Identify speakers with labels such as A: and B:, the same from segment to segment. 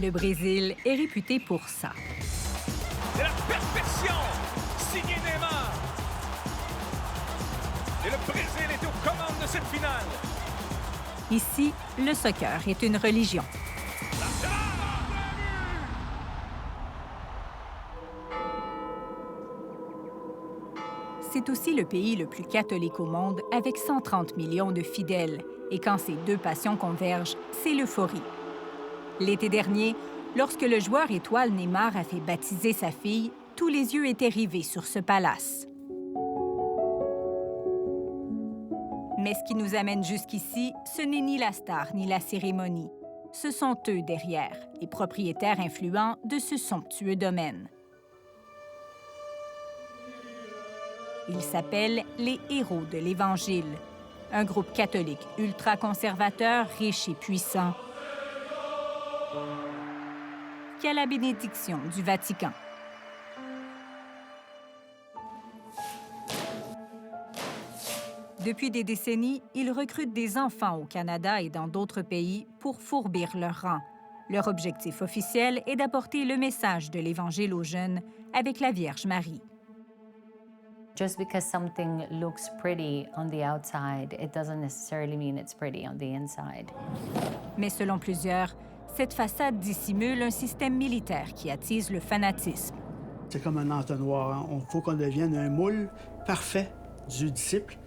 A: Le Brésil est réputé pour ça.
B: Et la perfection, signé Neymar. Et le Brésil est aux commandes de cette finale.
A: Ici, le soccer est une religion. C'est aussi le pays le plus catholique au monde, avec 130 millions de fidèles. Et quand ces deux passions convergent, c'est l'euphorie. L'été dernier, lorsque le joueur étoile Neymar a fait baptiser sa fille, tous les yeux étaient rivés sur ce palace. Mais ce qui nous amène jusqu'ici, ce n'est ni la star ni la cérémonie. Ce sont eux derrière, les propriétaires influents de ce somptueux domaine. Ils s'appellent les Héros de l'Évangile, un groupe catholique ultra-conservateur, riche et puissant, qui a la bénédiction du Vatican. Depuis des décennies, ils recrutent des enfants au Canada et dans d'autres pays pour fourbir leur rang. Leur objectif officiel est d'apporter le message de l'Évangile aux jeunes avec la Vierge Marie.
C: Just because something looks pretty on the outside, it doesn't necessarily mean it's pretty on the inside.
A: Mais selon plusieurs, cette façade dissimule un système militaire qui attise le fanatisme.
D: C'est comme un entonnoir. Il faut qu'on devienne un moule parfait du disciple,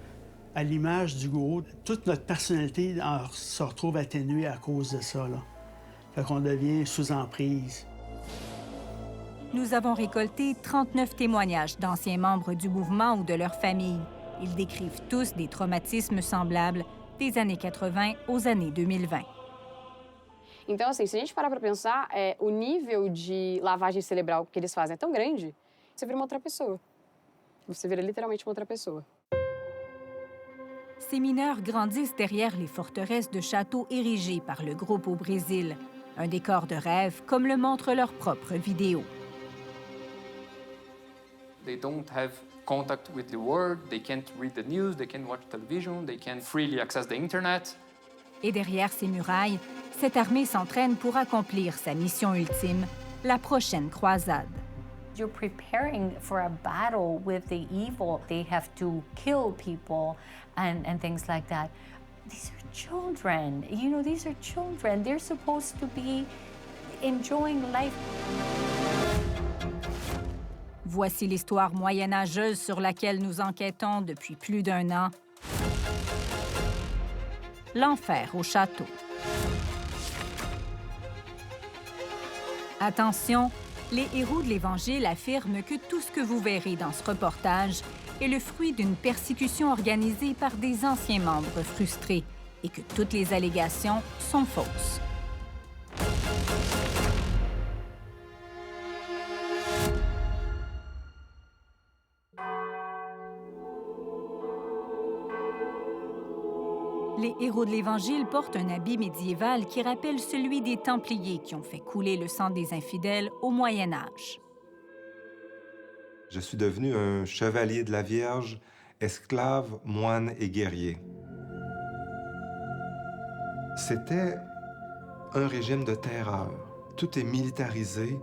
D: à l'image du gourou. Toute notre personnalité se retrouve atténuée à cause de ça, là. Fait qu'on devient sous emprise.
A: Nous avons récolté 39 témoignages d'anciens membres du mouvement ou de leurs familles. Ils décrivent tous des traumatismes semblables des années 80 aux années 2020.
E: Então, assim, se a gente parar para pensar, o nível de lavagem cerebral que eles fazem é tão grande, você vira uma outra pessoa. Você vira literalmente uma outra pessoa.
A: Ces mineurs grandissent derrière les forteresses de châteaux érigées par le groupe au Brésil. Un décor de rêve, comme le montrent leurs propres vidéos.
F: They don't have contact with the world, they can't read the news, they can't watch television, they can't freely access the internet.
A: Et derrière ces murailles, cette armée s'entraîne pour accomplir sa mission ultime, la prochaine croisade.
C: You're preparing for a battle with the evil. They have to kill people and things like that. These are children. You know, these are children. They're supposed to be enjoying life.
A: Voici l'histoire moyenâgeuse sur laquelle nous enquêtons depuis plus d'1 an. L'enfer au château. Attention, les héros de l'Évangile affirment que tout ce que vous verrez dans ce reportage est le fruit d'une persécution organisée par des anciens membres frustrés et que toutes les allégations sont fausses. Les héros de l'Évangile portent un habit médiéval qui rappelle celui des Templiers qui ont fait couler le sang des infidèles au Moyen Âge.
G: Je suis devenu un chevalier de la Vierge, esclave, moine et guerrier. C'était un régime de terreur. Tout est militarisé,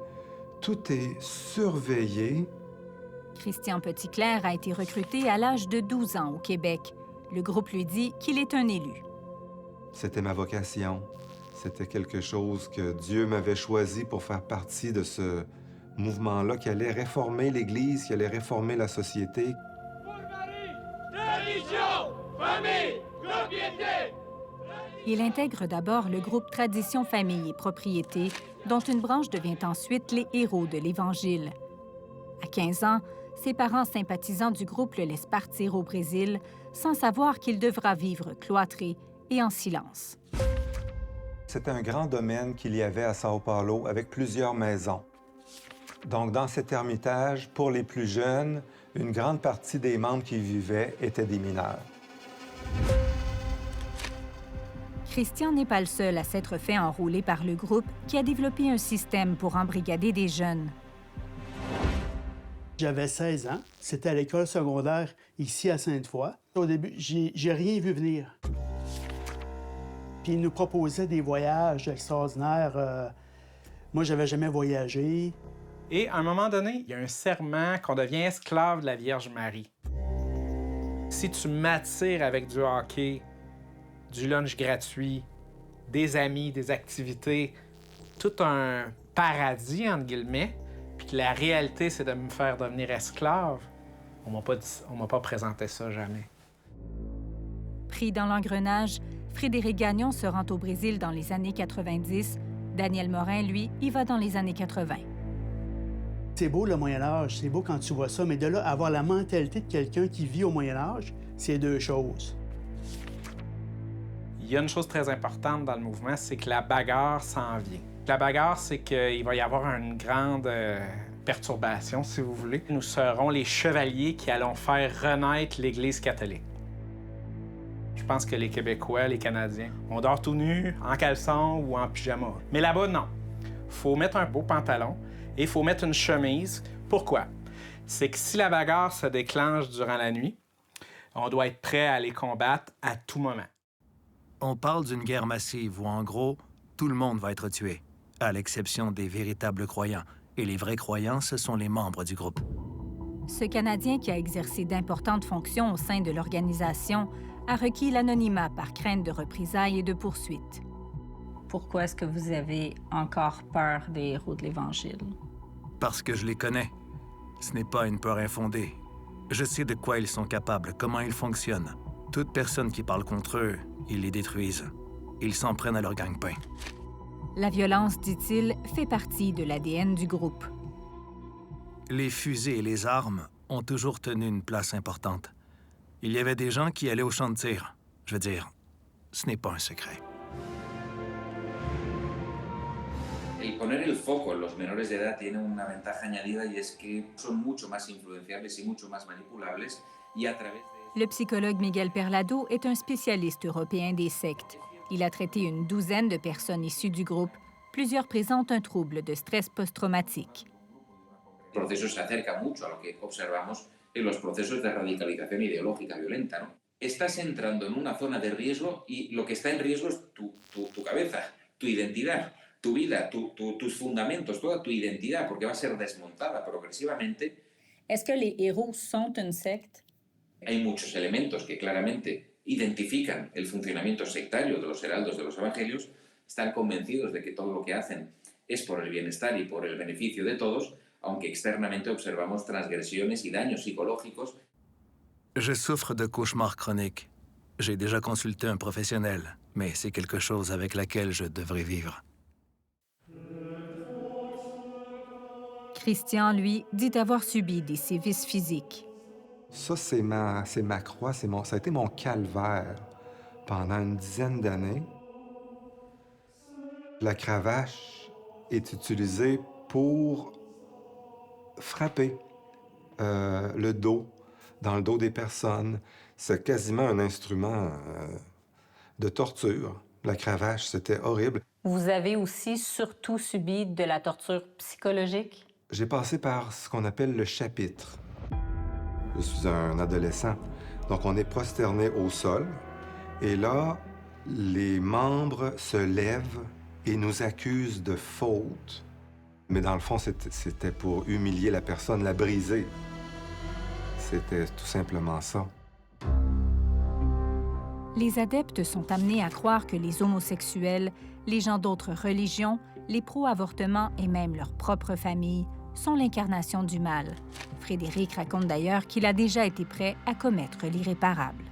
G: tout est surveillé.
A: Christian Petitclerc a été recruté à l'âge de 12 ans au Québec. Le groupe lui dit qu'il est un élu.
G: C'était ma vocation. C'était quelque chose que Dieu m'avait choisi pour faire partie de ce mouvement-là qui allait réformer l'Église, qui allait réformer la société.
B: Pour Marie, tradition, famille, propriété.
A: Il intègre d'abord le groupe Tradition, Famille et Propriété, dont une branche devient ensuite les Héros de l'Évangile. À 15 ans, ses parents sympathisants du groupe le laissent partir au Brésil, sans savoir qu'il devra vivre cloîtré et en silence.
G: C'était un grand domaine qu'il y avait à Sao Paulo avec plusieurs maisons. Donc, dans cet ermitage, pour les plus jeunes, une grande partie des membres qui y vivaient étaient des mineurs.
A: Christian n'est pas le seul à s'être fait enrôler par le groupe qui a développé un système pour embrigader des jeunes.
D: J'avais 16 ans. C'était à l'école secondaire ici à Sainte-Foy. Au début, j'ai rien vu venir. Puis ils nous proposaient des voyages extraordinaires Moi, j'avais jamais voyagé.
H: Et à un moment donné, il y a un serment qu'on devient esclave de la Vierge Marie. Si tu m'attires avec du hockey, du lunch gratuit, des amis, des activités, tout un paradis, entre guillemets, puis que la réalité, c'est de me faire devenir esclave, on m'a pas présenté ça jamais.
A: Pris dans l'engrenage, Frédéric Gagnon se rend au Brésil dans les années 90. Daniel Morin, lui, y va dans les années 80.
D: C'est beau le Moyen-Âge, c'est beau quand tu vois ça, mais de là, avoir la mentalité de quelqu'un qui vit au Moyen-Âge, c'est deux choses.
H: Il y a une chose très importante dans le mouvement, c'est que la bagarre s'en vient. La bagarre, c'est qu'il va y avoir une grande perturbation, si vous voulez. Nous serons les chevaliers qui allons faire renaître l'Église catholique. Je pense que les Québécois, les Canadiens, on dort tout nu, en caleçon ou en pyjama. Mais là-bas, non. Faut mettre un beau pantalon et il faut mettre une chemise. Pourquoi? C'est que si la bagarre se déclenche durant la nuit, on doit être prêt à les combattre à tout moment.
I: On parle d'une guerre massive où, en gros, tout le monde va être tué, à l'exception des véritables croyants. Et les vrais croyants, ce sont les membres du groupe.
A: Ce Canadien qui a exercé d'importantes fonctions au sein de l'organisation a requis l'anonymat par crainte de représailles et de poursuites.
C: Pourquoi est-ce que vous avez encore peur des héros de l'Évangile?
I: Parce que je les connais. Ce n'est pas une peur infondée. Je sais de quoi ils sont capables, comment ils fonctionnent. Toute personne qui parle contre eux, ils les détruisent. Ils s'en prennent à leur gagne-pain.
A: La violence, dit-il, fait partie de l'ADN du groupe.
I: Les fusées et les armes ont toujours tenu une place importante. Il y avait des gens qui allaient au champ de tir. Je veux dire, ce n'est pas un secret.
J: El poner el foco en los menores de edad tiene una ventaja añadida y es que son mucho más influenciables y mucho más manipulables y a través de...
A: Le psychologue Miguel Perlado est un spécialiste européen des sectes. Il a traité une douzaine de personnes issues du groupe. Plusieurs présentent un trouble de stress post-traumatique.
J: El proceso se acerca mucho a lo que observamos en los procesos de radicalización ideológica violenta, ¿no? Estás entrando en una zona de riesgo y lo que está en riesgo es tu cabeza, tu identidad, tu vida, tus fundamentos, toda tu identidad, porque va a ser desmontada progresivamente.
C: Est-ce que les héros sont une secte?
J: Hay muchos elementos que claramente identifican el funcionamiento sectario de los heraldos de los evangelios, están convencidos de que todo lo que hacen es por el bienestar y por el beneficio de todos, aunque externamente observamos transgresiones y daños psicológicos.
I: Je souffre de cauchemars chroniques. J'ai déjà consulté un professionnel, mais c'est quelque chose avec laquelle je devrais vivre.
A: Christian, lui, dit avoir subi des sévices physiques.
G: Ça, c'est ma croix, ça a été mon calvaire pendant une dizaine d'années. La cravache est utilisée pour frapper le dos, dans le dos des personnes. C'est quasiment un instrument de torture. La cravache, c'était horrible.
C: Vous avez aussi surtout subi de la torture psychologique?
G: J'ai passé par ce qu'on appelle le chapitre. Je suis un adolescent, donc on est prosterné au sol. Et là, les membres se lèvent et nous accusent de faute. Mais dans le fond, c'était pour humilier la personne, la briser. C'était tout simplement ça.
A: Les adeptes sont amenés à croire que les homosexuels, les gens d'autres religions, les pro-avortement et même leur propre famille sont l'incarnation du mal. Frédéric raconte d'ailleurs qu'il a déjà été prêt à commettre l'irréparable.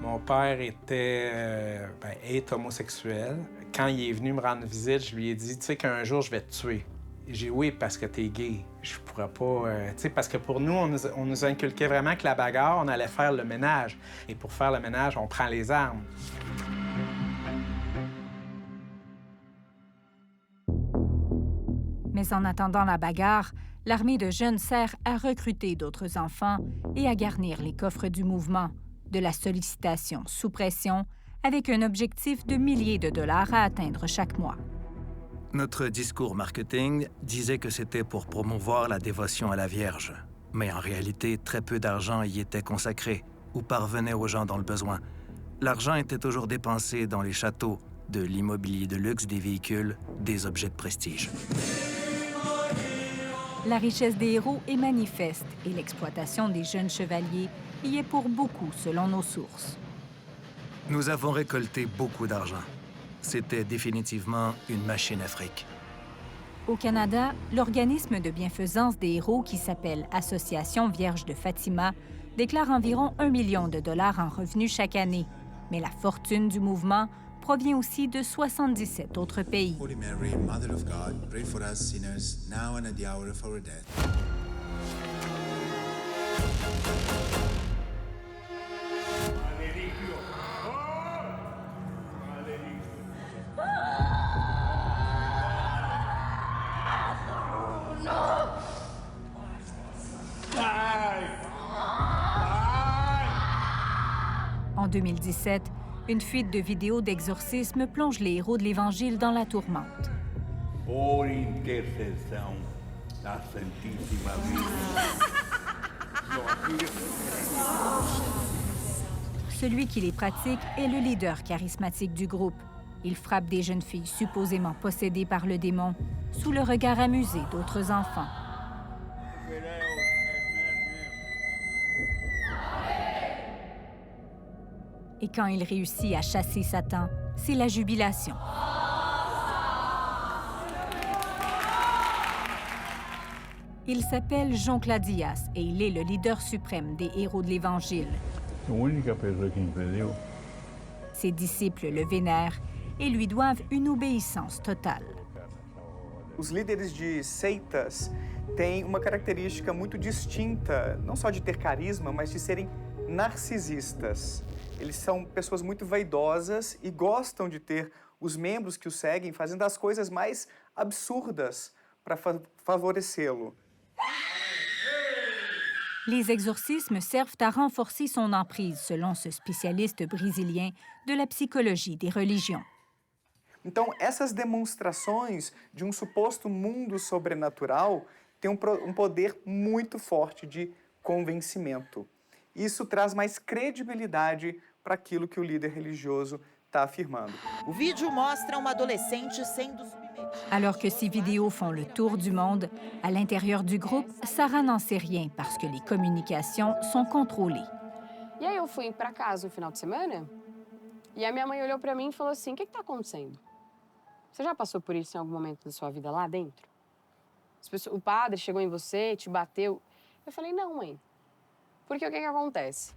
H: Mon père est homosexuel. Quand il est venu me rendre visite, je lui ai dit, tu sais qu'un jour, je vais te tuer. J'ai dit, oui, parce que t'es gay. Je pourrais pas... tu sais, parce que pour nous, on nous inculquait vraiment que la bagarre, on allait faire le ménage. Et pour faire le ménage, on prend les armes.
A: Mais en attendant la bagarre, l'armée de jeunes sert à recruter d'autres enfants et à garnir les coffres du mouvement, de la sollicitation sous pression, avec un objectif de milliers de dollars à atteindre chaque mois.
I: Notre discours marketing disait que c'était pour promouvoir la dévotion à la Vierge. Mais en réalité, très peu d'argent y était consacré ou parvenait aux gens dans le besoin. L'argent était toujours dépensé dans les châteaux, De l'immobilier de luxe, des véhicules, des objets de prestige.
A: La richesse des héros est manifeste et l'exploitation des jeunes chevaliers y est pour beaucoup, selon nos sources.
I: Nous avons récolté beaucoup d'argent. C'était définitivement une machine à fric.
A: Au Canada, l'organisme de bienfaisance des héros qui s'appelle Association Vierge de Fatima déclare environ 1 million de dollars en revenus chaque année. Mais la fortune du mouvement provient aussi de 77 autres pays.
K: Holy Mary, Mother of God, pray for us sinners, now and at the hour of our death.
A: En 2017, une fuite de vidéos d'exorcisme plonge les héros de l'Évangile dans la tourmente.
L: Por intercessão da Santíssima Vierge.
A: Celui qui les pratique est le leader charismatique du groupe. Il frappe des jeunes filles supposément possédées par le démon, sous le regard amusé d'autres enfants. Et quand il réussit à chasser Satan, c'est la jubilation. Il s'appelle João Cladias et il est le leader suprême des héros de l'Évangile. Ses disciples le vénèrent et lui doivent une obéissance totale.
M: Os líderes de seitas têm uma característica muito distinta, não só de ter carisma, mas de serem narcisistas. Eles são pessoas muito vaidosas e gostam de ter os membros que o seguem fazendo as coisas mais absurdas para favorecê-lo.
A: Les exorcismes servent à renforcer son emprise, selon ce spécialiste brésilien de la psychologie des religions.
M: Então, essas demonstrações de suposto mundo sobrenatural têm um poder muito forte de convencimento. Isso traz mais credibilidade para aquilo que o líder religioso está afirmando.
N: O vídeo mostra uma adolescente sendo submetida.
A: Alors que ces vidéos font le tour du monde, à l'intérieur du groupe, Sarah n'en sait rien parce que les communications sont contrôlées.
E: E aí eu fui para casa no final de semana e a minha mãe olhou para mim e falou assim: "O que está acontecendo? Você já passou por isso em algum momento da sua vida lá dentro? O padre chegou em você, te bateu?" Eu falei: "Não, mãe. Porque o que acontece?"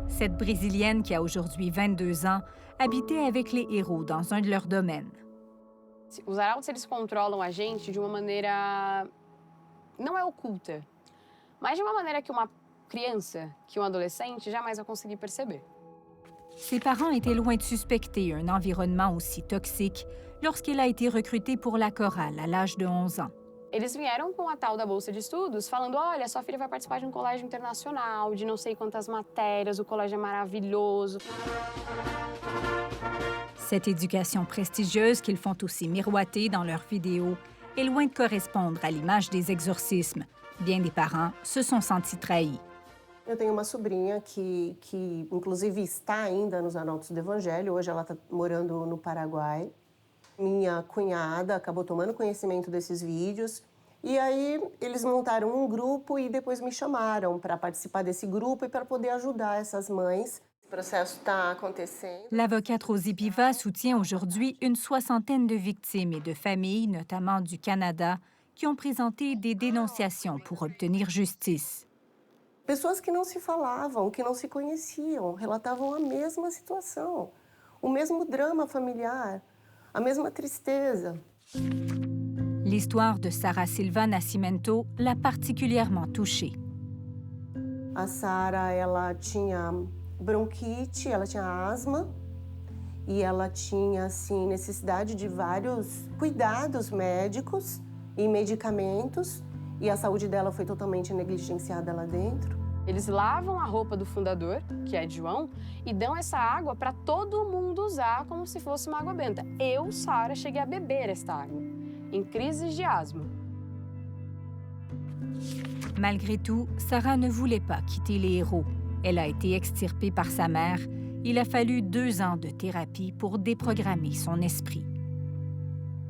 A: Cette Brésilienne, qui a aujourd'hui 22 ans, habitait avec les héros dans un de leurs domaines.
E: Os arautos, eles controlam a gente de uma maneira, não é oculta, mas de uma maneira que uma criança, que um adolescente jamais vai conseguir perceber.
A: Ses parents étaient loin de suspecter un environnement aussi toxique lorsqu'elle a été recrutée pour la chorale à l'âge de 11 ans.
E: Eles vieram com a tal da bolsa de estudos, falando: olha, sua filha vai participar de colégio internacional, de não sei quantas matérias, o colégio é maravilhoso.
A: Cette éducation prestigieuse qu'ils font aussi miroiter dans leurs vidéos est loin de correspondre à l'image des exorcismes. Bien des parents se sont sentis trahis.
O: Eu tenho uma sobrinha que inclusive está ainda nos Arautos do Evangelho. Hoje ela está morando no Paraguai. Minha cunhada acabou tomando conhecimento desses vídeos e aí eles montaram grupo e depois me chamaram para participar desse grupo e para poder ajudar essas mães. O processo está acontecendo.
A: L'avocate Rosie Piva soutient aujourd'hui une soixantaine de victimes et de familles, notamment du Canada, qui ont présenté des dénonciations pour obtenir justice.
O: Pessoas que não se falavam, que não se conheciam, relatavam a mesma situação, o mesmo drama familiar, a mesma tristeza.
A: L'histoire de Sarah Silva Nascimento l'a particulièrement touchée.
O: A Sarah, ela tinha bronquite, ela tinha asma e ela tinha, assim, necessidade de vários cuidados médicos e medicamentos e a saúde dela foi totalmente negligenciada lá dentro.
E: Eles lavam a roupa do fundador, que é João, e dão essa água para todo mundo usar como se fosse uma água benta. Eu, Sarah, cheguei a beber esta água, em crises de asma.
A: Malgré tout, Sarah ne voulait pas quitter les héros. Elle a été extirpée par sa mère il a fallu 2 ans de thérapie pour déprogrammer son esprit.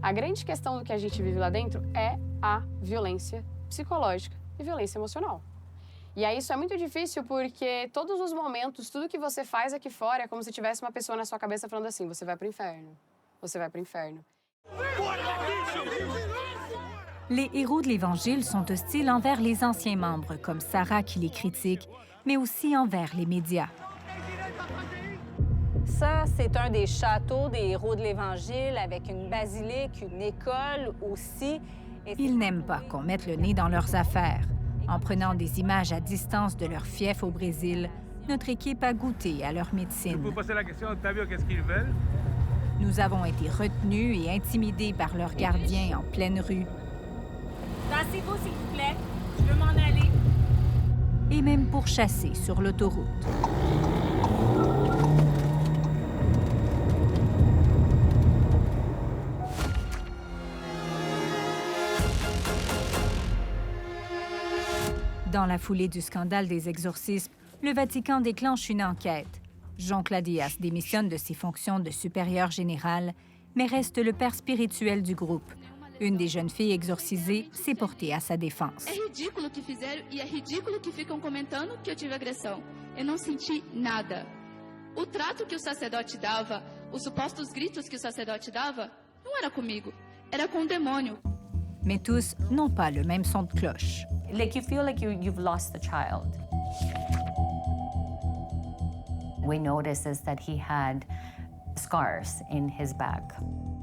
E: A grande questão do que a gente vive lá dentro é a violência psicológica e violência emocional. E aí isso é muito difícil porque todos os momentos, tudo que você faz aqui fora é como se tivesse uma pessoa na sua cabeça falando assim, você vai pro inferno, você vai pro inferno.
A: Les héros de l'Évangile sont hostiles envers les anciens membres, comme Sarah qui les critique, mais aussi envers les médias.
P: Ça, c'est un des châteaux des héros de l'Évangile avec une basilique, une école aussi.
A: Ils n'aiment pas qu'on mette le nez dans leurs affaires. En prenant des images à distance de leur fief au Brésil, notre équipe a goûté à leur médecine.
B: Vous posez la question, Octavio, qu'est-ce qu'ils veulent?
A: Nous avons été retenus et intimidés par leurs gardiens en pleine rue.
P: Tassez-vous, s'il vous plaît. Je veux m'en aller.
A: Et même pourchassés sur l'autoroute. Dans la foulée du scandale des exorcismes, le Vatican déclenche une enquête. Jean Cladias démissionne de ses fonctions de supérieur général, mais reste le père spirituel du groupe. Une des jeunes filles exorcisées s'est portée à sa défense.
Q: É ridículo o que fizeram e é ridículo que ficam comentando que eu tive agressão. Eu não senti nada. O trato que o sacerdote dava, os supostos gritos que o sacerdote dava, não era comigo, era com o demônio.
A: Mais tous n'ont pas le même son de cloche.
C: Like you feel like you've lost the child. We noticed is that he had scars in his back.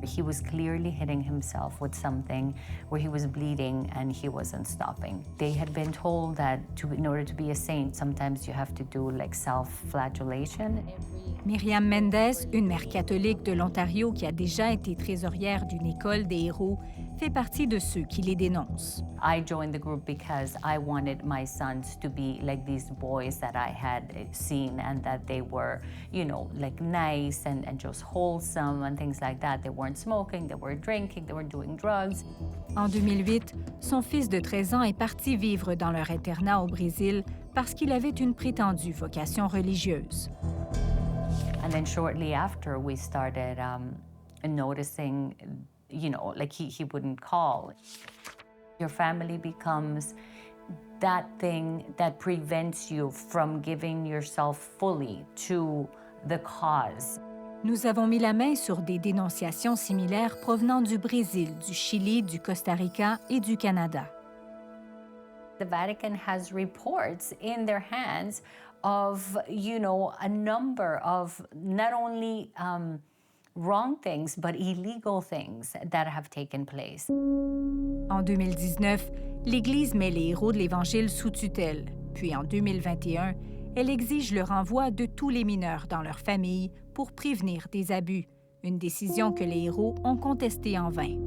C: He was clearly hitting himself with something where he was bleeding and he wasn't stopping. They had been told that in order to be a saint, sometimes you have to do like self-flagellation.
A: Myriam Mendez, une mère catholique de l'Ontario qui a déjà été trésorière d'une école des héros, fait partie de ceux qui les dénoncent.
C: I joined the group because I wanted my sons to be like these boys that I had seen and that they were, you know, like nice and just wholesome and things like that. They weren't smoking, they weren't drinking, they weren't doing drugs.
A: En 2008, son fils de 13 ans est parti vivre dans leur internat au Brésil parce qu'il avait une prétendue vocation religieuse.
C: And then shortly after, we started noticing, you know, like he wouldn't call. Your family becomes that thing that prevents you from giving yourself fully to the cause.
A: Nous avons mis la main sur des dénonciations similaires provenant du Brésil, du Chili, du Costa Rica et du Canada.
C: The Vatican has reports in their hands of, you know, a number of not only wrong things, but illegal things that have taken place.
A: En 2019, l'Église met les héros de l'Évangile sous tutelle. Puis en 2021, elle exige le renvoi de tous les mineurs dans leur famille pour prévenir des abus, une décision que les héros ont contestée en vain.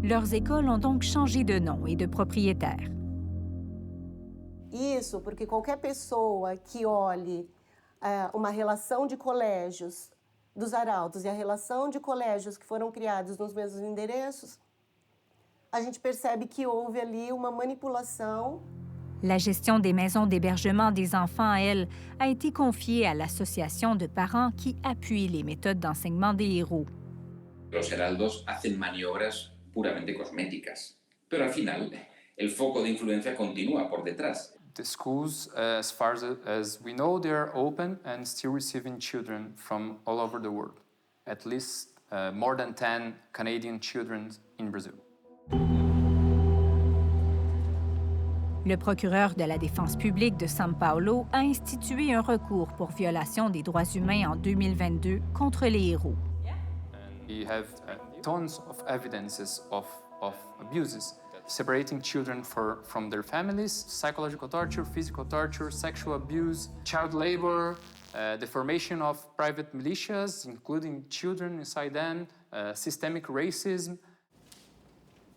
A: Leurs écoles ont donc changé de nom et de propriétaire.
O: Isso porque qualquer pessoa que olhe uma relação de colégios dos arautos e a relação de colégios que foram criados nos mesmos endereços, a gente percebe que houve ali uma manipulação.
A: La gestion des maisons d'hébergement des enfants, elle, a été confiée à l'association de parents qui appuie les méthodes d'enseignement des héros.
J: Los heraldos hacen maniobras puramente cosméticas, pero al final el foco de influencia continúa por detrás.
F: The schools, as far as we know, they are open and still receiving children from all over the world. At least more than 10 Canadian children in Brazil.
A: Le procureur de la défense publique de São Paulo a institué un recours pour violation des droits humains en 2022 contre les héros.
F: We have tons of evidences of abuses, separating children from their families, psychological torture, physical torture, sexual abuse, child labor, the formation of private militias, including children inside them, systemic racism.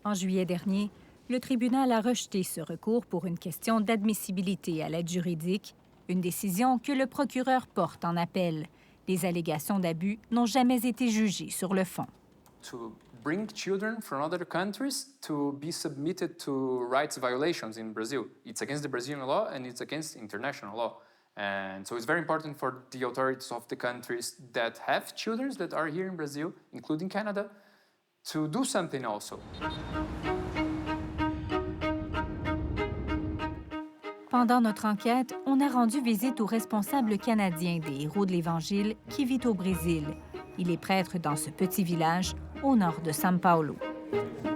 A: En juillet dernier, le tribunal a rejeté ce recours pour une question d'admissibilité à l'aide juridique, une décision que le procureur porte en appel. Les allégations d'abus n'ont jamais été jugées sur le fond.
F: To bring children from other countries to be submitted to rights violations in Brazil. It's against the Brazilian law and it's against international law. And so it's very important for the authorities of the countries that have children that are here in Brazil, including Canada, to do something also.
A: Pendant notre enquête, on a rendu visite au responsable canadien des Héros de l'Évangile qui vit au Brésil. Il est prêtre dans ce petit village au nord de São Paulo.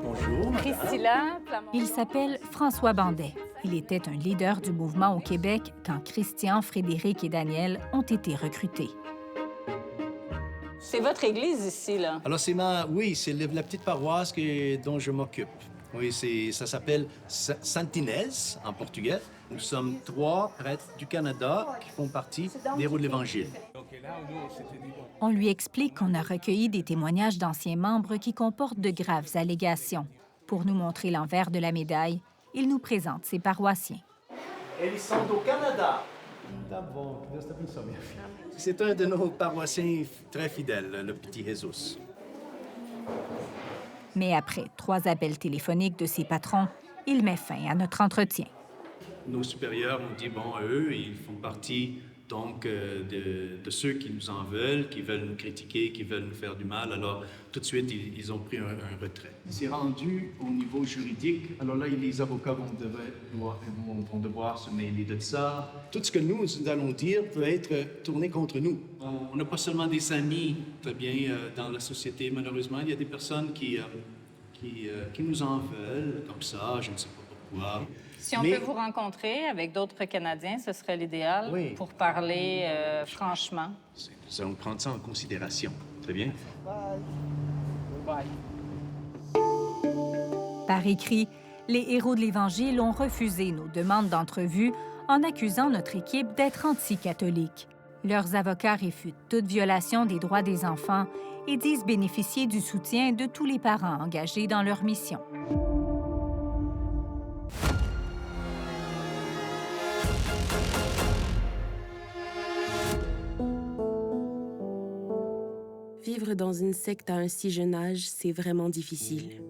R: Bonjour.
P: Priscilla.
A: Il s'appelle François Bandet. Il était un leader du mouvement au Québec quand Christian, Frédéric et Daniel ont été recrutés.
P: C'est votre église ici, là?
R: Alors, oui, c'est la petite paroisse dont je m'occupe. Oui, ça s'appelle Santinés, en portugais. Nous sommes 3 prêtres du Canada qui font partie des Héros de l'Évangile.
A: On lui explique qu'on a recueilli des témoignages d'anciens membres qui comportent de graves allégations. Pour nous montrer l'envers de la médaille, il nous présente ses paroissiens.
R: Ils sont au Canada. C'est un de nos paroissiens très fidèles, le petit Jesus.
A: Mais après 3 appels téléphoniques de ses patrons, il met fin à notre entretien.
R: Nos supérieurs ont dit, bon, eux, ils font partie donc de ceux qui nous en veulent, qui veulent nous critiquer, qui veulent nous faire du mal. Alors, tout de suite, ils ont pris un retrait. C'est rendu au niveau juridique. Alors là, les avocats vont devoir se mêler de ça. Tout ce que nous allons dire peut être tourné contre nous. On n'a pas seulement des amis, très bien, dans la société, malheureusement. Il y a des personnes qui nous en veulent, comme ça, je ne sais pas pourquoi.
P: Si on peut vous rencontrer avec d'autres Canadiens, ce serait l'idéal pour parler franchement.
R: Nous allons prendre ça en considération. Très bien.
P: Bye.
A: Par écrit, les Héros de l'Évangile ont refusé nos demandes d'entrevue en accusant notre équipe d'être anti-catholique. Leurs avocats réfutent toute violation des droits des enfants et disent bénéficier du soutien de tous les parents engagés dans leur mission.
S: Vivre dans une secte à un si jeune âge, c'est vraiment difficile.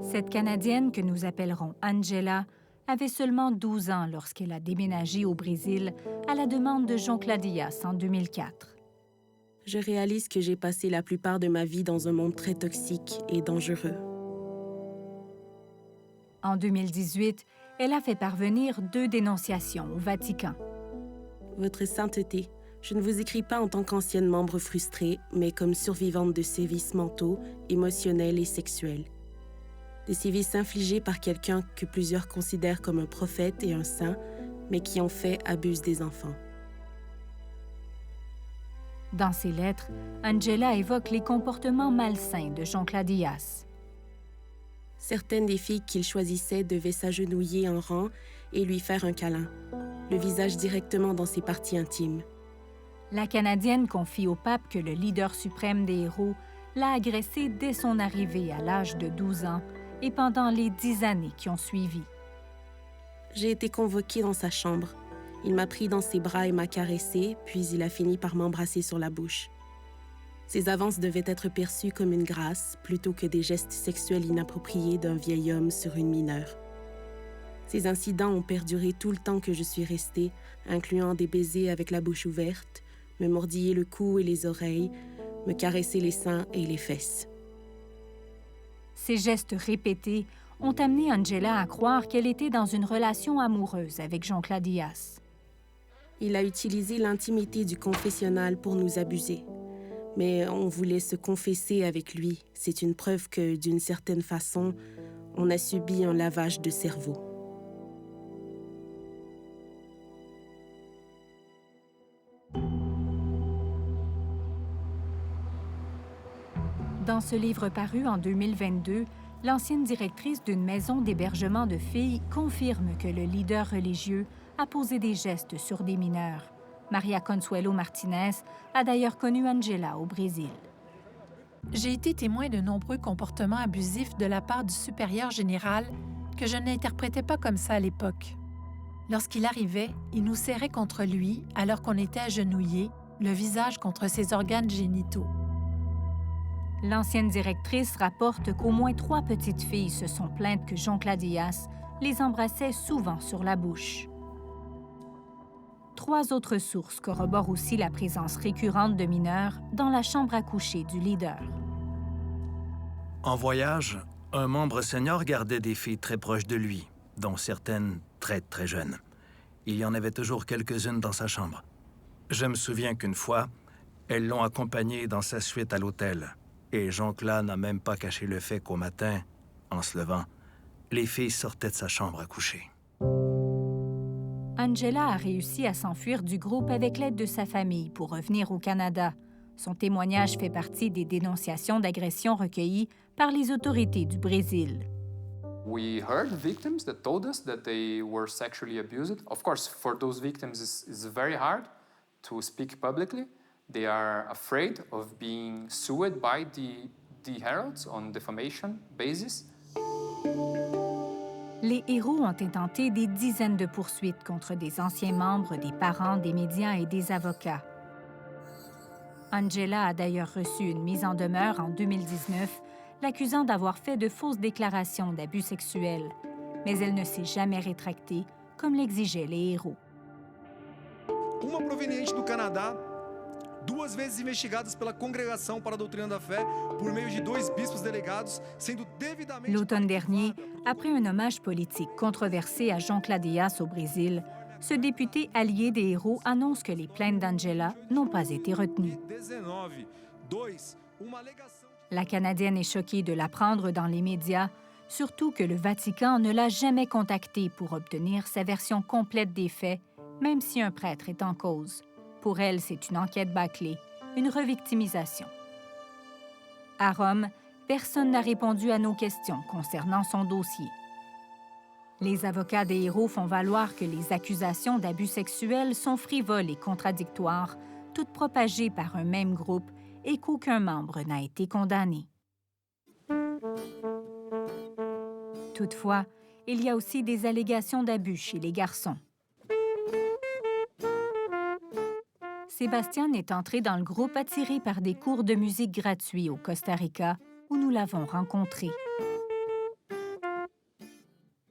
A: Cette Canadienne, que nous appellerons Angela, avait seulement 12 ans lorsqu'elle a déménagé au Brésil à la demande de Joncla Dias en 2004.
S: Je réalise que j'ai passé la plupart de ma vie dans un monde très toxique et dangereux.
A: En 2018, elle a fait parvenir 2 dénonciations au Vatican.
S: Votre sainteté, je ne vous écris pas en tant qu'ancienne membre frustrée, mais comme survivante de sévices mentaux, émotionnels et sexuels. Des sévices infligés par quelqu'un que plusieurs considèrent comme un prophète et un saint, mais qui en fait abuse des enfants.
A: Dans ses lettres, Angela évoque les comportements malsains de Joncla Dias.
S: Certaines des filles qu'il choisissait devaient s'agenouiller en rang et lui faire un câlin, le visage directement dans ses parties intimes.
A: La Canadienne confie au pape que le leader suprême des Héros l'a agressée dès son arrivée à l'âge de 12 ans et pendant les 10 années qui ont suivi.
S: J'ai été convoquée dans sa chambre. Il m'a pris dans ses bras et m'a caressée, puis il a fini par m'embrasser sur la bouche. Ces avances devaient être perçues comme une grâce plutôt que des gestes sexuels inappropriés d'un vieil homme sur une mineure. Ces incidents ont perduré tout le temps que je suis restée, incluant des baisers avec la bouche ouverte, me mordiller le cou et les oreilles, me caresser les seins et les fesses.
A: Ces gestes répétés ont amené Angela à croire qu'elle était dans une relation amoureuse avec Joncla Dias.
S: Il a utilisé l'intimité du confessionnal pour nous abuser. Mais on voulait se confesser avec lui. C'est une preuve que, d'une certaine façon, on a subi un lavage de cerveau.
A: Dans ce livre paru en 2022, l'ancienne directrice d'une maison d'hébergement de filles confirme que le leader religieux a posé des gestes sur des mineurs. Maria Consuelo Martinez a d'ailleurs connu Angela au Brésil.
T: J'ai été témoin de nombreux comportements abusifs de la part du supérieur général que je n'interprétais pas comme ça à l'époque. Lorsqu'il arrivait, il nous serrait contre lui alors qu'on était agenouillés, le visage contre ses organes génitaux.
A: L'ancienne directrice rapporte qu'au moins 3 petites filles se sont plaintes que Joncla Dias les embrassait souvent sur la bouche. 3 autres sources corroborent aussi la présence récurrente de mineurs dans la chambre à coucher du leader.
I: En voyage, un membre senior gardait des filles très proches de lui, dont certaines très, très jeunes. Il y en avait toujours quelques-unes dans sa chambre. Je me souviens qu'une fois, elles l'ont accompagné dans sa suite à l'hôtel. Et Jean-Claude n'a même pas caché le fait qu'au matin, en se levant, les filles sortaient de sa chambre à coucher.
A: Angela a réussi à s'enfuir du groupe avec l'aide de sa famille pour revenir au Canada. Son témoignage fait partie des dénonciations d'agressions recueillies par les autorités du Brésil.
F: We heard victims that told us that they were sexually abused. Of course, for those victims, it's very hard to speak publicly. They are afraid of being sued by the heralds on defamation basis.
A: Les héros ont intenté des dizaines de poursuites contre des anciens membres, des parents, des médias et des avocats. Angela a d'ailleurs reçu une mise en demeure en 2019, l'accusant d'avoir fait de fausses déclarations d'abus sexuels, mais elle ne s'est jamais rétractée, comme l'exigeaient les héros.
U: Uma proveniente do Canadá, 2 vezes investigadas pela Congregação para a Doutrina da Fé por meio de 2 bispos delegados, sendo devidamente...
A: L'automne dernier, après un hommage politique controversé à Jean-Claude Dias au Brésil, ce député allié des héros annonce que les plaintes d'Angela n'ont pas été retenues. La Canadienne est choquée de l'apprendre dans les médias, surtout que le Vatican ne l'a jamais contactée pour obtenir sa version complète des faits, même si un prêtre est en cause. Pour elle, c'est une enquête bâclée, une revictimisation. À Rome, personne n'a répondu à nos questions concernant son dossier. Les avocats des héros font valoir que les accusations d'abus sexuels sont frivoles et contradictoires, toutes propagées par un même groupe et qu'aucun membre n'a été condamné. Toutefois, il y a aussi des allégations d'abus chez les garçons. Sébastien est entré dans le groupe attiré par des cours de musique gratuits au Costa Rica, où nous l'avons rencontré.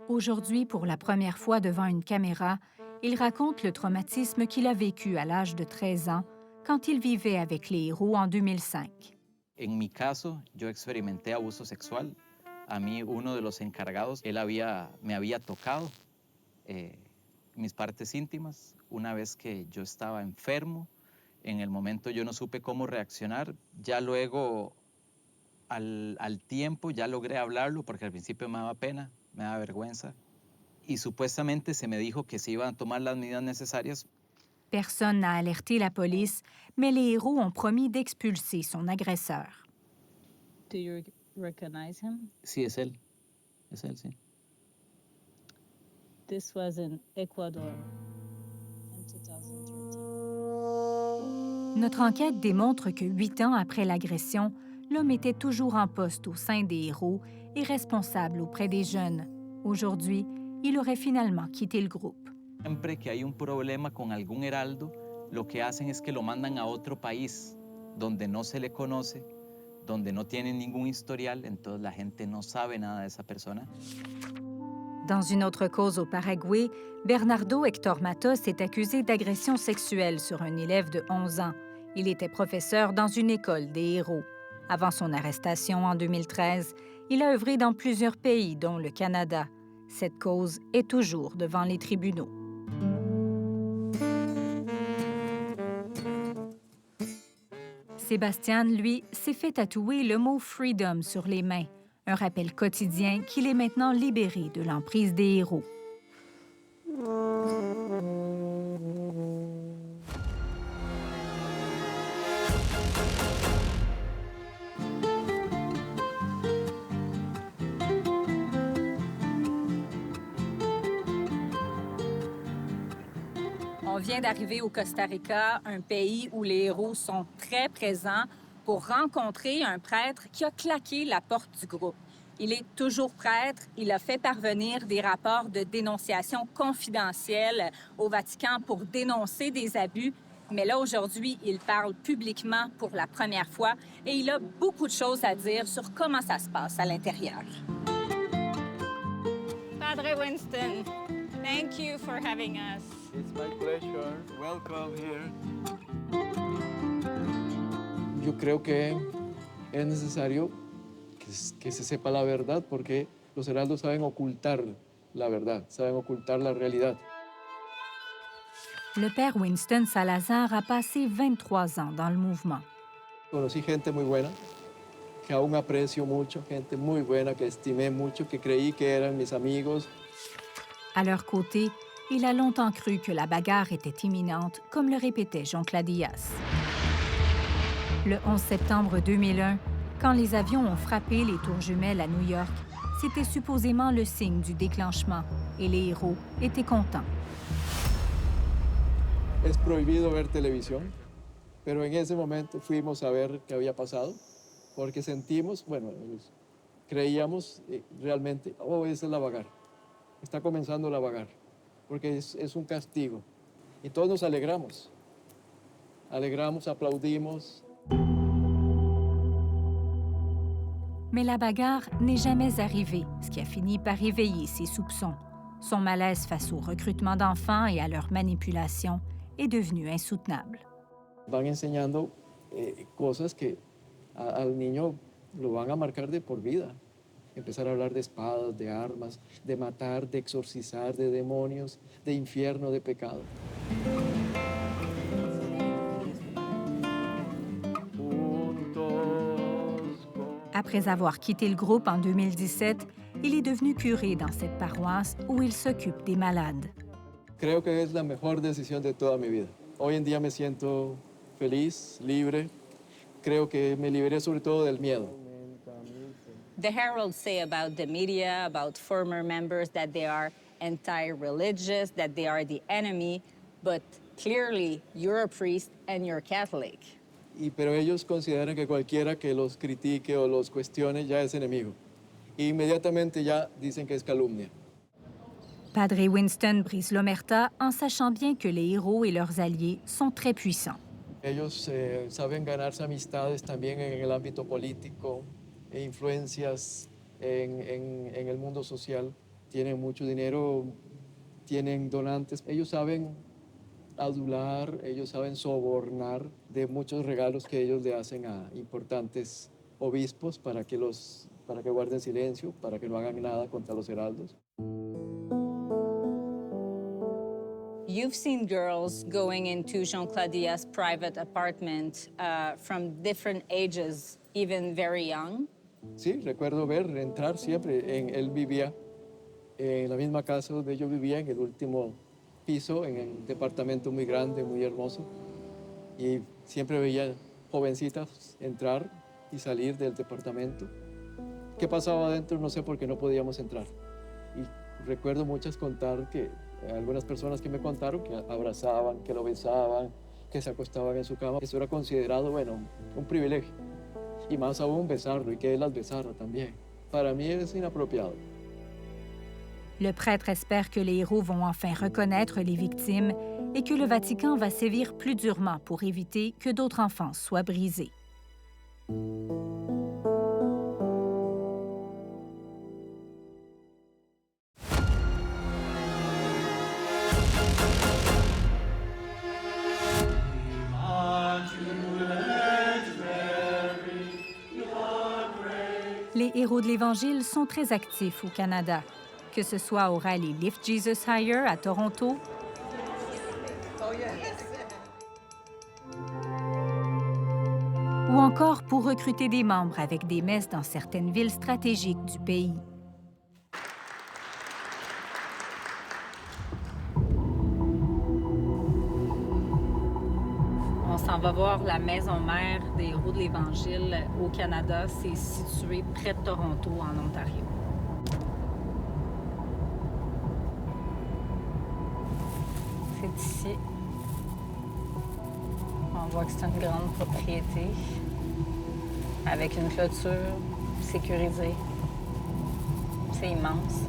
A: Aujourd'hui, pour la première fois devant une caméra, il raconte le traumatisme qu'il a vécu à l'âge de 13 ans quand il vivait avec les héros en 2005.
V: En mi caso, yo experimenté abuso sexual. A mí, uno de los encargados, él me había tocado mis partes íntimas. Una vez que yo estaba enfermo, en el momento yo no supe cómo reaccionar. Ya luego, al tiempo, ya logré hablarlo, porque al principio me daba pena, me daba vergüenza. Y supuestamente se me dijo que se iban a tomar las medidas necesarias.
A: Personne n'a alerté la police, mais les héros ont promis d'expulser son agresseur.
W: Do you recognize him?
V: Sí, es él. Es él, sí.
W: This was in Ecuador in 2013.
A: Notre enquête démontre que 8 ans après l'agression, l'homme était toujours en poste au sein des héros et responsable auprès des jeunes. Aujourd'hui, il aurait finalement quitté le groupe.
V: Siempre que hay un problema con algún heraldo, lo que hacen es que lo mandan a otro país donde no se le conoce, donde no tiene ningún historial, entonces la gente no sabe nada de esa persona.
A: Dans une autre cause au Paraguay, Bernardo Héctor Matos est accusé d'agression sexuelle sur un élève de 11 ans. Il était professeur dans une école des héros. Avant son arrestation en 2013, il a œuvré dans plusieurs pays, dont le Canada. Cette cause est toujours devant les tribunaux. Sébastien, lui, s'est fait tatouer le mot « freedom » sur les mains, un rappel quotidien qu'il est maintenant libéré de l'emprise des héros.
P: On vient d'arriver au Costa Rica, un pays où les héros sont très présents, pour rencontrer un prêtre qui a claqué la porte du groupe. Il est toujours prêtre. Il a fait parvenir des rapports de dénonciation confidentiels au Vatican pour dénoncer des abus. Mais là, aujourd'hui, il parle publiquement pour la première fois et il a beaucoup de choses à dire sur comment ça se passe à l'intérieur.
W: Padre Winston, thank you for having us.
D: It's my pleasure. Welcome here.
G: Yo creo que es necesario que se sepa la verdad porque los heraldos saben ocultar la verdad, saben ocultar la realidad.
A: Le père Winston Salazar a passé 23 ans dans le mouvement.
G: Conocí gente muy buena, que aún aprecio mucho, gente muy buena que estimé mucho, que creí que eran mis amigos.
A: À leur côté, il a longtemps cru que la bagarre était imminente, comme le répétait Jean Cladias. Le 11 septembre 2001, quand les avions ont frappé les tours jumelles à New York, c'était supposément le signe du déclenchement et les héros étaient contents.
G: Es prohibido ver televisión, pero en ese momento fuimos a ver qué había pasado, porque sentimos, bueno, creíamos realmente, oh, esa es la bagarre, está comenzando la bagarre, porque es un castigo. Y todos nos alegramos, aplaudimos.
A: Mais la bagarre n'est jamais arrivée, ce qui a fini par éveiller ses soupçons. Son malaise face au recrutement d'enfants et à leur manipulation est devenu insoutenable.
G: Van enseñando cosas que al niño lo van a marcar de por vida. Empezar a hablar de espadas, de armas, de matar, de exorcizar, de demonios, de infierno, de pecado.
A: Après avoir quitté le groupe en 2017, il est devenu curé dans cette paroisse où il s'occupe des malades.
G: Creo que es la mejor decisión de toda mi vida. Hoy en día me siento feliz, libre. Creo que me liberé sobre todo del miedo.
P: The heralds say about the media, about former members, that they are anti-religious, that they are the enemy, but clearly you're a priest and you're Catholic.
G: Pero ellos consideran que cualquiera que los critique o los cuestione ya es enemigo. E inmediatamente ya dicen que es calumnia.
A: Padre Winston brise l'omerta en sachant bien que les héros et leurs alliés sont très puissants.
G: Ellos saben ganarse amistades también en el ámbito político e influencias en el mundo social. Tienen mucho dinero, tienen donantes. Ellos saben adular, ellos saben sobornar de muchos regalos que ellos le hacen a importantes obispos para que guarden silencio, para que no hagan nada contra los heraldos.
P: You've seen girls going into Jean Claudia's private apartment from different ages, even very young.
G: Sí, recuerdo entrar siempre. Él vivía en la misma casa donde yo vivía, en el último piso, en un departamento muy grande, muy hermoso. Y siempre veía jovencitas entrar y salir del departamento. ¿Qué pasaba adentro? No sé, porque no podíamos entrar. Y recuerdo muchas contar que algunas personas que me contaron que abrazaban, que lo besaban, que se acostaban en su cama. Eso era considerado, bueno, un privilegio. Y más aún besarlo y que él las besara también. Para mí es inapropiado.
A: Le prêtre espère que les héros vont enfin reconnaître les victimes et que le Vatican va sévir plus durement pour éviter que d'autres enfances soient brisées. Les héros de l'Évangile sont très actifs au Canada, que ce soit au rallye Lift Jesus Higher à Toronto, ou encore pour recruter des membres avec des messes dans certaines villes stratégiques du pays.
P: On s'en va voir la maison mère des héros de l'Évangile au Canada. C'est situé près de Toronto, en Ontario. C'est ici. On voit que c'est une grande propriété avec une clôture sécurisée. C'est immense.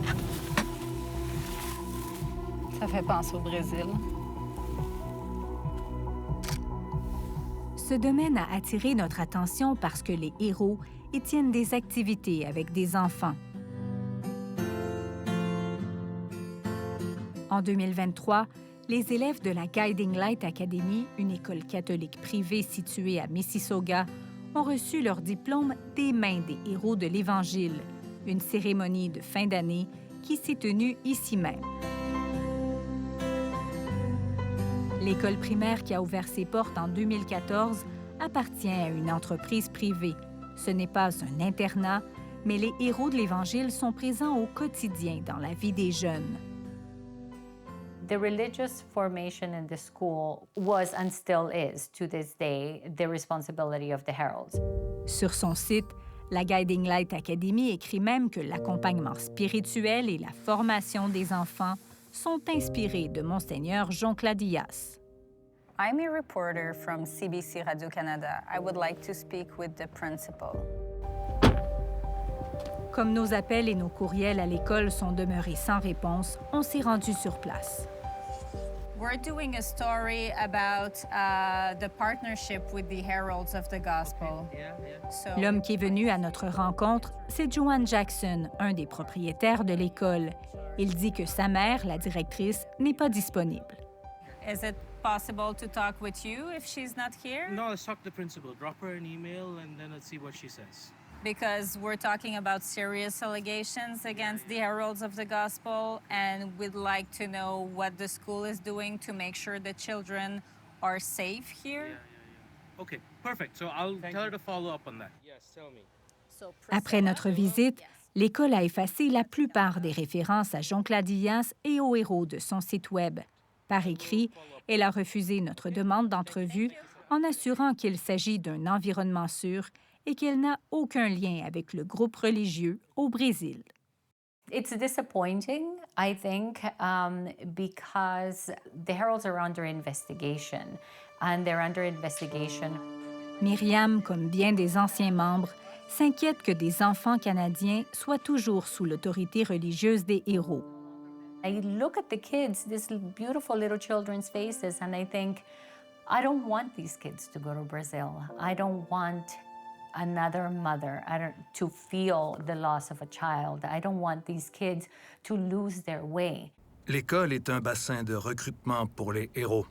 P: Ça fait penser au Brésil.
A: Ce domaine a attiré notre attention parce que les héros y tiennent des activités avec des enfants. En 2023, les élèves de la Guiding Light Academy, une école catholique privée située à Mississauga, ont reçu leur diplôme des mains des héros de l'Évangile, une cérémonie de fin d'année qui s'est tenue ici même. L'école primaire qui a ouvert ses portes en 2014 appartient à une entreprise privée. Ce n'est pas un internat, mais les héros de l'Évangile sont présents au quotidien dans la vie des jeunes.
C: The religious formation in the school was and still is, to this day, the responsibility of the heralds.
A: Sur son site, la Guiding Light Academy écrit même que l'accompagnement spirituel et la formation des enfants sont inspirés de Monseigneur Joncla Dias.
P: I'm a reporter from CBC Radio-Canada. I would like to speak with the principal.
A: Comme nos appels et nos courriels à l'école sont demeurés sans réponse, on s'est rendu sur place.
P: We're doing a story about the partnership with the Heralds of the Gospel.
A: L'homme qui est venu à notre rencontre, c'est Joanne Jackson, un des propriétaires de l'école. Il dit que sa mère, la directrice, n'est pas disponible.
P: Is it possible to talk with you if she's not here?
B: No, let's talk to the principal. Drop her an email and then let's see what she says.
P: Because we're talking about serious allegations against the Heralds of the Gospel, and we'd like to know what the school is doing to make sure the children are safe here.
B: Okay, perfect. So I'll tell her to follow up on that. Yes, tell me.
A: Après notre visite, l'école a effacé la plupart des références à Joncla Dias et aux héros de son site Web. Par écrit, elle a refusé notre demande d'entrevue en assurant qu'il s'agit d'un environnement sûr et qu'elle n'a aucun lien avec le groupe religieux au Brésil.
C: It's disappointing, I think, because the heralds are under investigation, and they're under investigation.
A: Myriam, comme bien des anciens membres, s'inquiète que des enfants canadiens soient toujours sous l'autorité religieuse des héros.
C: I look at the kids, these beautiful little children's faces, and I think, I don't want these kids to go to Brazil. I don't want another mother to feel the loss of a child. I don't want these kids to lose their way.
I: L'école est un bassin de recrutement pour les héros.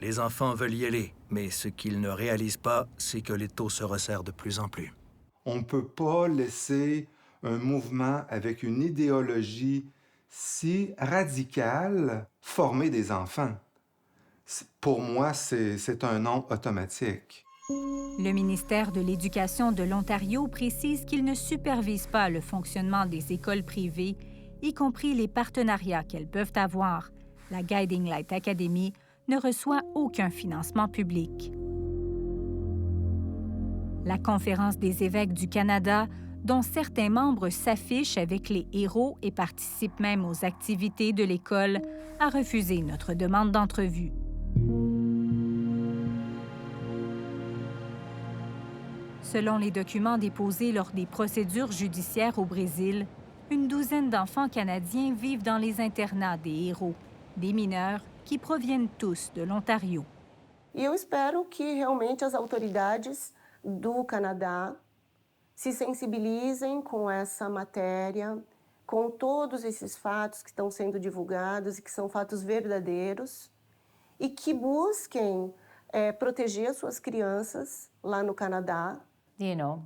I: Les enfants veulent y aller, mais ce qu'ils ne réalisent pas, c'est que les taux se resserrent de plus en plus.
H: On ne peut pas laisser un mouvement avec une idéologie si radicale former des enfants. Pour moi, c'est un non automatique.
A: Le ministère de l'Éducation de l'Ontario précise qu'il ne supervise pas le fonctionnement des écoles privées, y compris les partenariats qu'elles peuvent avoir. La Guiding Light Academy ne reçoit aucun financement public. La Conférence des évêques du Canada, dont certains membres s'affichent avec les héros et participent même aux activités de l'école, a refusé notre demande d'entrevue. Selon les documents déposés lors des procédures judiciaires au Brésil, une douzaine d'enfants canadiens vivent dans les internats des héros, des mineurs qui proviennent tous de l'Ontario.
O: E eu espero que realmente as autoridades do Canadá se sensibilizem com essa matéria, com todos esses fatos que estão sendo divulgados e que são fatos verdadeiros, e que busquem proteger suas crianças lá no Canadá.
C: You know,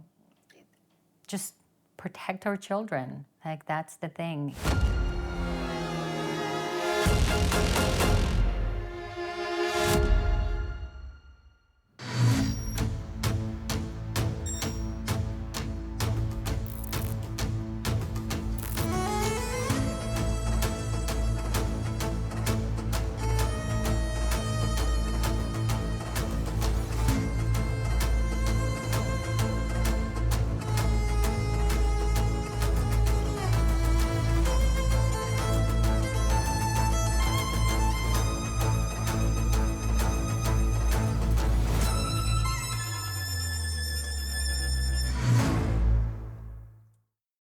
C: just protect our children. Like, that's the thing.